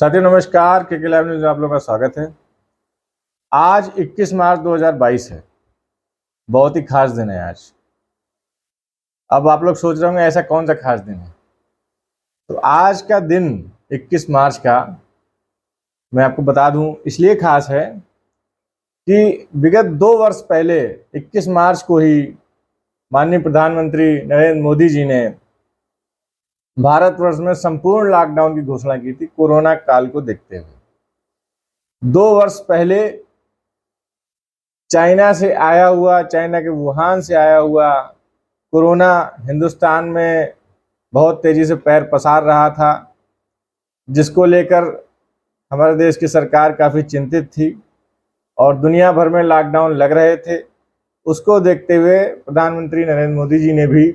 साथियों नमस्कार, के लाइव न्यूज में आप लोगों का स्वागत है। आज 21 मार्च 2022 है। बहुत ही खास दिन है आज। अब आप लोग सोच रहे होंगे ऐसा कौन सा खास दिन है। तो आज का दिन 21 मार्च का मैं आपको बता दूं इसलिए खास है कि विगत 2 वर्ष पहले 21 मार्च को ही माननीय प्रधानमंत्री नरेंद्र मोदी जी ने भारतवर्ष में संपूर्ण लॉकडाउन की घोषणा की थी कोरोना काल को देखते हुए। 2 वर्ष पहले चाइना के वुहान से आया हुआ कोरोना हिंदुस्तान में बहुत तेजी से पैर पसार रहा था, जिसको लेकर हमारे देश की सरकार काफ़ी चिंतित थी और दुनिया भर में लॉकडाउन लग रहे थे। उसको देखते हुए प्रधानमंत्री नरेंद्र मोदी जी ने भी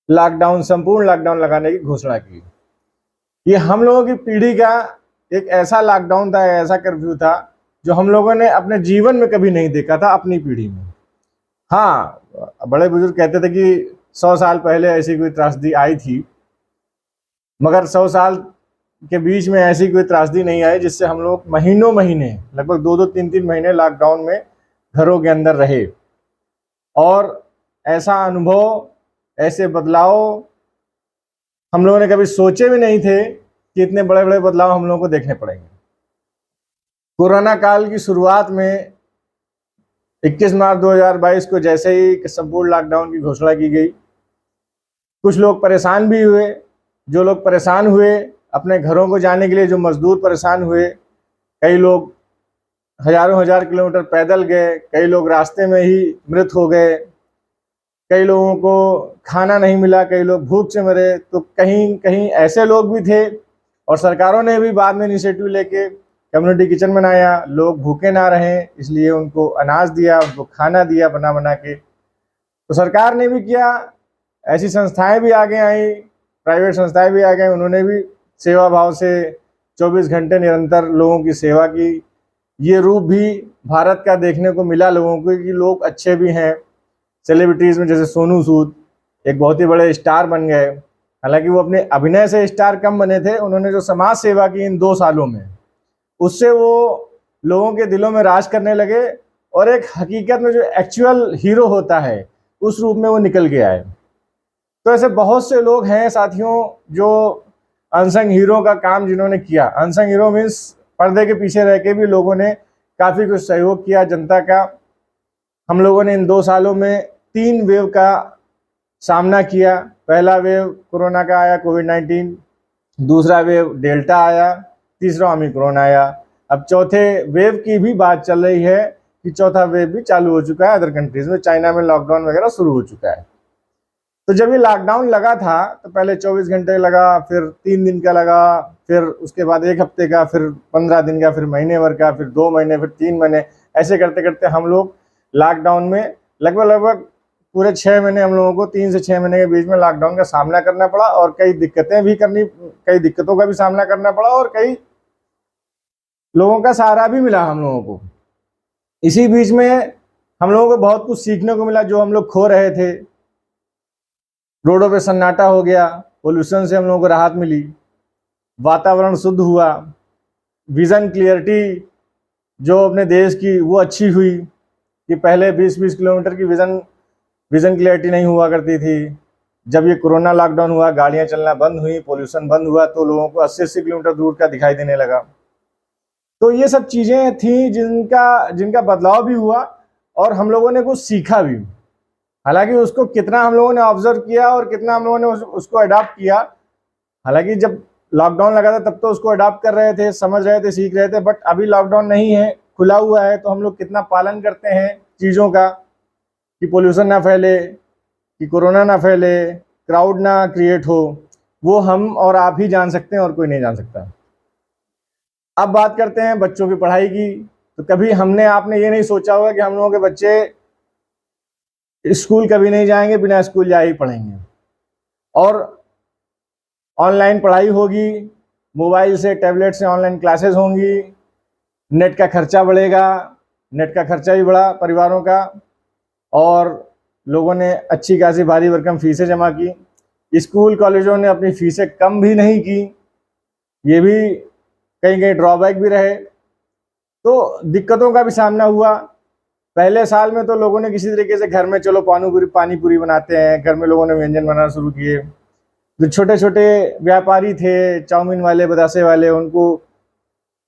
संपूर्ण लॉकडाउन लगाने की घोषणा की। ये हम लोगों की पीढ़ी का एक ऐसा लॉकडाउन था, ऐसा कर्फ्यू था जो हम लोगों ने अपने जीवन में कभी नहीं देखा था अपनी पीढ़ी में। हाँ, बड़े बुजुर्ग कहते थे कि 100 साल पहले ऐसी कोई त्रासदी आई थी, मगर 100 साल के बीच में ऐसी कोई त्रासदी नहीं आई जिससे हम लोग महीने लगभग 2-2, 3-3 महीने लॉकडाउन में घरों के अंदर रहे। और ऐसा अनुभव, ऐसे बदलाव हम लोगों ने कभी सोचे भी नहीं थे कि इतने बड़े बड़े बदलाव हम लोगों को देखने पड़ेंगे। कोरोना काल की शुरुआत में 21 मार्च 2022 को जैसे ही संपूर्ण लॉकडाउन की घोषणा की गई, कुछ लोग परेशान भी हुए। जो लोग परेशान हुए अपने घरों को जाने के लिए, जो मजदूर परेशान हुए, कई लोग हजार किलोमीटर पैदल गए, कई लोग रास्ते में ही मृत हो गए, कई लोगों को खाना नहीं मिला, कई लोग भूख से मरे। तो कहीं कहीं ऐसे लोग भी थे और सरकारों ने भी बाद में इनिशिएटिव लेके कम्युनिटी किचन बनाया, लोग भूखे ना रहें इसलिए उनको अनाज दिया, उनको खाना दिया बना के। तो सरकार ने भी किया, ऐसी संस्थाएं भी आगे आई, प्राइवेट संस्थाएं भी आ गई, उन्होंने भी सेवा भाव से 24 घंटे निरंतर लोगों की सेवा की। ये रूप भी भारत का देखने को मिला लोगों को कि लोग अच्छे भी हैं। सेलिब्रिटीज़ में जैसे सोनू सूद एक बहुत ही बड़े स्टार बन गए। हालांकि वो अपने अभिनय से स्टार कम बने थे, उन्होंने जो समाज सेवा की इन 2 सालों में, उससे वो लोगों के दिलों में राज करने लगे और एक हकीकत में जो एक्चुअल हीरो होता है उस रूप में वो निकल के आए। तो ऐसे बहुत से लोग हैं साथियों जो अनसंग हीरो का काम जिन्होंने किया। अनसंग हीरो मीन्स पर्दे के पीछे रह के भी लोगों ने काफ़ी कुछ सहयोग किया जनता का। हम लोगों ने इन 2 सालों में 3 वेव का सामना किया। पहला वेव कोरोना का आया, कोविड-19, दूसरा वेव डेल्टा आया, तीसरा ओमिक्रॉन आया। अब चौथे वेव की भी बात चल रही है कि चौथा वेव भी चालू हो चुका है अदर कंट्रीज में। चाइना में लॉकडाउन वगैरह शुरू हो चुका है। तो जब ये लॉकडाउन लगा था तो पहले 24 घंटे लगा, फिर 3 दिन का लगा, फिर उसके बाद 1 हफ्ते का, फिर 15 दिन का, फिर महीने भर का, फिर 2 महीने, फिर 3 महीने। ऐसे करते करते हम लोग लॉकडाउन में लगभग पूरे 6 महीने हम लोगों को 3 से 6 महीने के बीच में लॉकडाउन का सामना करना पड़ा और कई दिक्कतों का भी सामना करना पड़ा और कई लोगों का सहारा भी मिला हम लोगों को। इसी बीच में हम लोगों को बहुत कुछ सीखने को मिला जो हम लोग खो रहे थे। रोडों पे सन्नाटा हो गया, पोल्यूशन से हम लोगों को राहत मिली, वातावरण शुद्ध हुआ, विज़न क्लियरिटी जो अपने देश की वो अच्छी हुई कि पहले 20-20 किलोमीटर की विज़न क्लियरिटी नहीं हुआ करती थी। जब ये कोरोना लॉकडाउन हुआ, गाड़ियां चलना बंद हुई, पोल्यूशन बंद हुआ, तो लोगों को 80-80 किलोमीटर दूर का दिखाई देने लगा। तो ये सब चीज़ें थी जिनका बदलाव भी हुआ और हम लोगों ने कुछ सीखा भी। हालांकि उसको कितना हम लोगों ने ऑब्जर्व किया और कितना हम लोगों ने उसको अडॉप्ट किया। हालांकि जब लॉकडाउन लगा था तब तो उसको अडॉप्ट कर रहे थे, समझ रहे थे, सीख रहे थे। बट अभी लॉकडाउन नहीं है, खुला हुआ है, तो हम लोग कितना पालन करते हैं चीज़ों का कि पोल्यूशन ना फैले, कि कोरोना ना फैले, क्राउड ना क्रिएट हो, वो हम और आप ही जान सकते हैं और कोई नहीं जान सकता। अब बात करते हैं बच्चों की पढ़ाई की। तो कभी आपने ये नहीं सोचा होगा कि हम लोगों के बच्चे स्कूल कभी नहीं जाएंगे, बिना स्कूल जाए ही पढ़ेंगे और ऑनलाइन पढ़ाई होगी, मोबाइल से, टैबलेट से ऑनलाइन क्लासेस होंगी, नेट का खर्चा बढ़ेगा। नेट का खर्चा भी बढ़ा परिवारों का और लोगों ने अच्छी खासी भारी भरकम फीसें जमा की। स्कूल कॉलेजों ने अपनी फीसें कम भी नहीं की, ये भी कहीं कहीं ड्रॉबैक भी रहे, तो दिक्कतों का भी सामना हुआ। पहले साल में तो लोगों ने किसी तरीके से घर में चलो पानी पूरी बनाते हैं, घर में लोगों ने व्यंजन बनाना शुरू किए। जो छोटे छोटे व्यापारी थे, चाउमीन वाले, बतासे वाले, उनको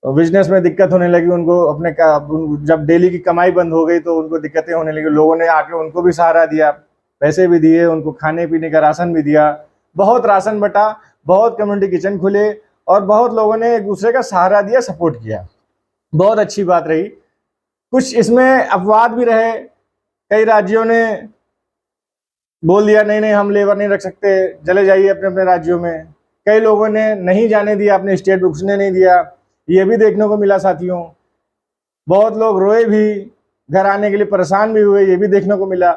बिजनेस में दिक्कत होने लगी, उनको अपने जब डेली की कमाई बंद हो गई तो उनको दिक्कतें होने लगी। लोगों ने आके उनको भी सहारा दिया, पैसे भी दिए, उनको खाने पीने का राशन भी दिया, बहुत राशन बटा, बहुत कम्युनिटी किचन खुले और बहुत लोगों ने एक दूसरे का सहारा दिया, सपोर्ट किया। बहुत अच्छी बात रही। कुछ इसमें अपवाद भी रहे, कई राज्यों ने बोल दिया नहीं नहीं हम लेबर नहीं रख सकते, चले जाइए अपने अपने राज्यों में। कई लोगों ने नहीं जाने दिया, अपने स्टेट में घुसने नहीं दिया, ये भी देखने को मिला साथियों। बहुत लोग रोए भी, घर आने के लिए परेशान भी हुए, ये भी देखने को मिला।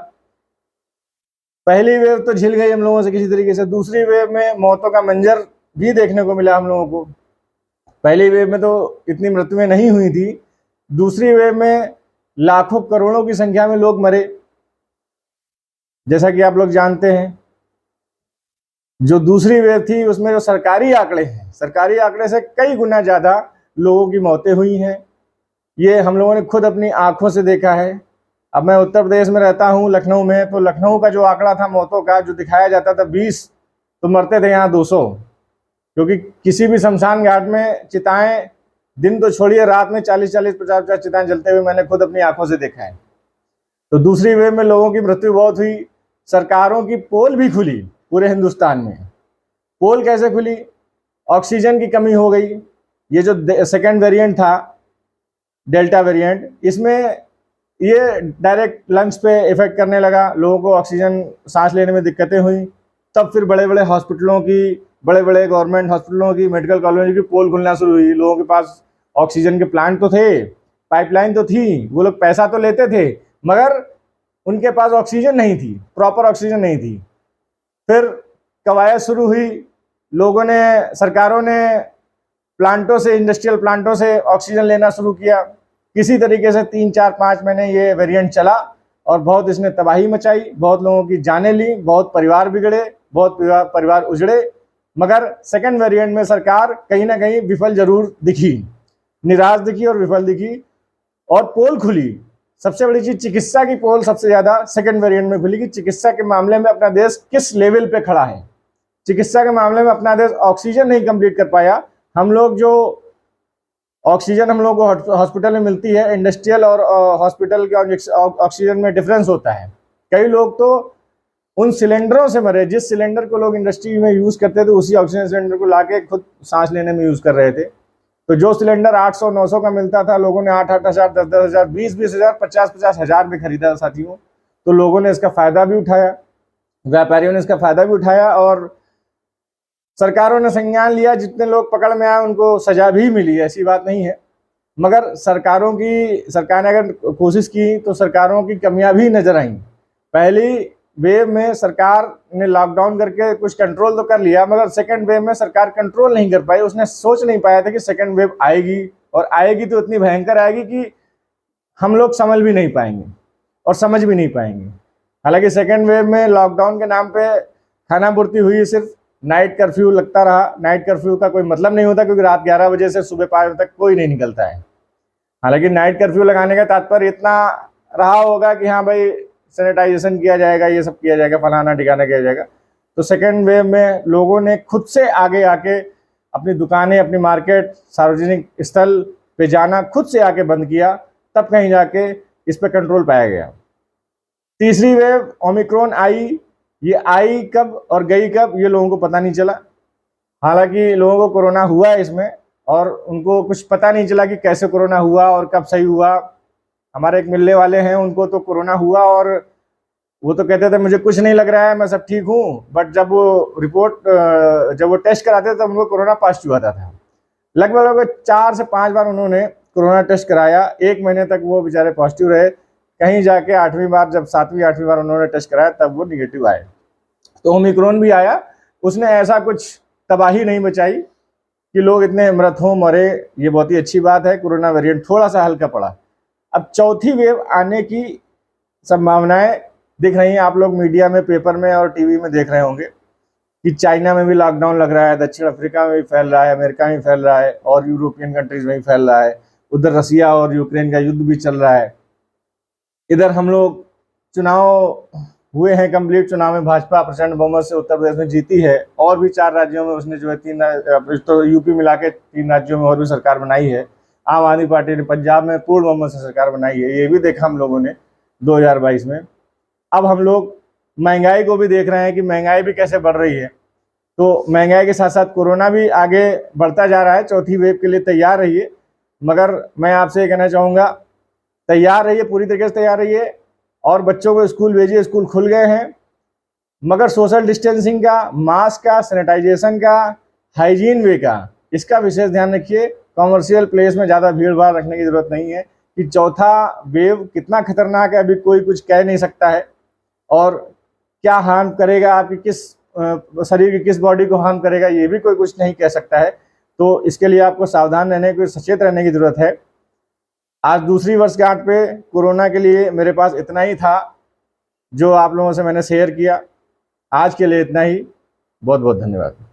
पहली वेव तो झिल गई हम लोगों से किसी तरीके से, दूसरी वेव में मौतों का मंजर भी देखने को मिला हम लोगों को। पहली वेव में तो इतनी मृत्युएं नहीं हुई थी, दूसरी वेव में लाखों करोड़ों की संख्या में लोग मरे, जैसा कि आप लोग जानते हैं। जो दूसरी वेव थी उसमें जो सरकारी आंकड़े हैं, सरकारी आंकड़े से कई गुना ज्यादा लोगों की मौतें हुई हैं। ये हम लोगों ने खुद अपनी आंखों से देखा है। अब मैं उत्तर प्रदेश में रहता हूँ, लखनऊ में, तो लखनऊ का जो आंकड़ा था मौतों का, जो दिखाया जाता था 20, तो मरते थे यहाँ 200, क्योंकि किसी भी शमशान घाट में चिताएं, दिन तो छोड़िए, रात में 40-40, 50-50 चिताएं जलते हुए मैंने खुद अपनी आंखों से देखा है। तो दूसरी वेव में लोगों की मृत्यु बहुत हुई। सरकारों की पोल भी खुली पूरे हिंदुस्तान में। पोल कैसे खुली? ऑक्सीजन की कमी हो गई। ये जो सेकेंड वेरिएंट था, डेल्टा वेरिएंट, इसमें ये डायरेक्ट लंग्स पे इफेक्ट करने लगा, लोगों को ऑक्सीजन सांस लेने में दिक्कतें हुई। तब फिर बड़े बड़े हॉस्पिटलों की, बड़े बड़े गवर्नमेंट हॉस्पिटलों की, मेडिकल कॉलेज की पोल खुलना शुरू हुई। लोगों के पास ऑक्सीजन के प्लांट तो थे, पाइपलाइन तो थी, वो लोग पैसा तो लेते थे, मगर उनके पास ऑक्सीजन नहीं थी, प्रॉपर ऑक्सीजन नहीं थी। फिर कवायद शुरू हुई, लोगों ने, सरकारों ने प्लांटों से, इंडस्ट्रियल प्लांटों से ऑक्सीजन लेना शुरू किया। किसी तरीके से 3-4-5 महीने ये वेरिएंट चला और बहुत इसने तबाही मचाई, बहुत लोगों की जानें ली, बहुत परिवार बिगड़े, बहुत परिवार उजड़े। मगर सेकंड वेरिएंट में सरकार कहीं ना कहीं विफल जरूर दिखी, निराश दिखी और विफल दिखी। और पोल खुली, सबसे बड़ी चीज चिकित्सा की पोल सबसे ज्यादा सेकंड वेरिएंट में खुली कि चिकित्सा के मामले में अपना देश किस लेवल पे खड़ा है। चिकित्सा के मामले में अपना देश ऑक्सीजन नहीं कंप्लीट कर पाया। हम लोग जो ऑक्सीजन हम लोग को हॉस्पिटल में मिलती है, इंडस्ट्रियल और हॉस्पिटल के ऑक्सीजन में डिफरेंस होता है। कई लोग तो उन सिलेंडरों से मरे, जिस सिलेंडर को लोग इंडस्ट्री में यूज करते थे उसी ऑक्सीजन सिलेंडर को लाके खुद सांस लेने में यूज कर रहे थे। तो जो सिलेंडर 800-900 का मिलता था, लोगों ने 8-8 हज़ार, 10-10 हज़ार, 20-20 हज़ार, 50-50 हज़ार में खरीदा साथियों। तो लोगों ने इसका फायदा भी उठाया, व्यापारियों ने इसका फायदा भी उठाया और सरकारों ने संज्ञान लिया। जितने लोग पकड़ में आए उनको सजा भी मिली, ऐसी बात नहीं है। मगर सरकार ने अगर कोशिश की तो सरकारों की कमियां भी नजर आई। पहली वेव में सरकार ने लॉकडाउन करके कुछ कंट्रोल तो कर लिया, मगर सेकंड वेव में सरकार कंट्रोल नहीं कर पाई। उसने सोच नहीं पाया था कि सेकंड वेव आएगी, और आएगी तो इतनी भयंकर आएगी कि हम लोग संभल भी नहीं पाएंगे और समझ भी नहीं पाएंगे। हालांकि सेकंड वेव में लॉकडाउन के नाम पे खानापूर्ति हुई, सिर्फ नाइट कर्फ्यू लगता रहा। नाइट कर्फ्यू का कोई मतलब नहीं होता, क्योंकि रात 11 बजे से सुबह 5 बजे तक कोई नहीं निकलता है। हालांकि नाइट कर्फ्यू लगाने का तात्पर्य इतना रहा होगा कि हाँ भाई सैनिटाइजेशन किया जाएगा, ये सब किया जाएगा, फलाना ठिकाना किया जाएगा। तो सेकेंड वेव में लोगों ने खुद से आगे आके अपनी दुकानें, अपनी मार्केट, सार्वजनिक स्थल पे जाना खुद से आके बंद किया, तब कहीं जाके इस पे कंट्रोल पाया गया। तीसरी वेव ओमिक्रॉन आई, ये आई कब और गई कब ये लोगों को पता नहीं चला। हालांकि लोगों को कोरोना हुआ है इसमें, और उनको कुछ पता नहीं चला कि कैसे कोरोना हुआ और कब सही हुआ। हमारे एक मिलने वाले हैं, उनको तो कोरोना हुआ और वो तो कहते थे मुझे कुछ नहीं लग रहा है, मैं सब ठीक हूँ, बट जब वो टेस्ट कराते थे तब उनको कोरोना पॉजिटिव आता था। लगभग 4 से 5 बार उन्होंने कोरोना टेस्ट कराया, 1 महीने तक वो बेचारे पॉजिटिव रहे। कहीं जाके 8वीं बार, जब 7वीं-8वीं बार उन्होंने टेस्ट कराया तब वो निगेटिव आए। तो ओमिक्रॉन भी आया, उसने ऐसा कुछ तबाही नहीं मचाई कि लोग इतने मृत हों, मरे। ये बहुत ही अच्छी बात है, कोरोना वेरिएंट थोड़ा सा हल्का पड़ा। अब चौथी वेव आने की संभावनाएं दिख रही हैं, आप लोग मीडिया में, पेपर में और टीवी में देख रहे होंगे। कि चाइना में भी लॉकडाउन लग रहा है, दक्षिण अफ्रीका में भी फैल रहा है, अमेरिका में भी फैल रहा है और यूरोपियन कंट्रीज में भी फैल रहा है। उधर रसिया और यूक्रेन का युद्ध भी चल रहा है। इधर हम लोग चुनाव हुए हैं कंप्लीट, चुनाव में भाजपा प्रचंड बहुमत से उत्तर प्रदेश में जीती है और भी 4 राज्यों में उसने जो है तो यूपी मिला के 3 राज्यों में और भी सरकार बनाई है। आम आदमी पार्टी ने पंजाब में पूर्ण बहुमत से सरकार बनाई है, ये भी देखा हम लोगों ने 2022 में। अब हम लोग महंगाई को भी देख रहे हैं कि महंगाई भी कैसे बढ़ रही है। तो महंगाई के साथ साथ कोरोना भी आगे बढ़ता जा रहा है। चौथी वेव के लिए तैयार रहिए, मगर मैं आपसे ये कहना चाहूँगा तैयार रहिए, पूरी तरीके से तैयार रहिए और बच्चों को स्कूल भेजिए। स्कूल खुल गए हैं, मगर सोशल डिस्टेंसिंग का, मास्क का, सैनिटाइजेशन का, हाइजीन वे का, इसका विशेष ध्यान रखिए। कॉमर्शियल प्लेस में ज़्यादा भीड़ भाड़ रखने की ज़रूरत नहीं है कि चौथा वेव कितना खतरनाक है अभी कोई कुछ कह नहीं सकता है, और क्या हार्म करेगा आपकी किस शरीर की किस बॉडी को हार्म करेगा ये भी कोई कुछ नहीं कह सकता है। तो इसके लिए आपको सावधान रहने की, सचेत रहने की ज़रूरत है। आज दूसरी वर्षगांठ पे कोरोना के लिए मेरे पास इतना ही था जो आप लोगों से मैंने शेयर किया। आज के लिए इतना ही। बहुत बहुत धन्यवाद।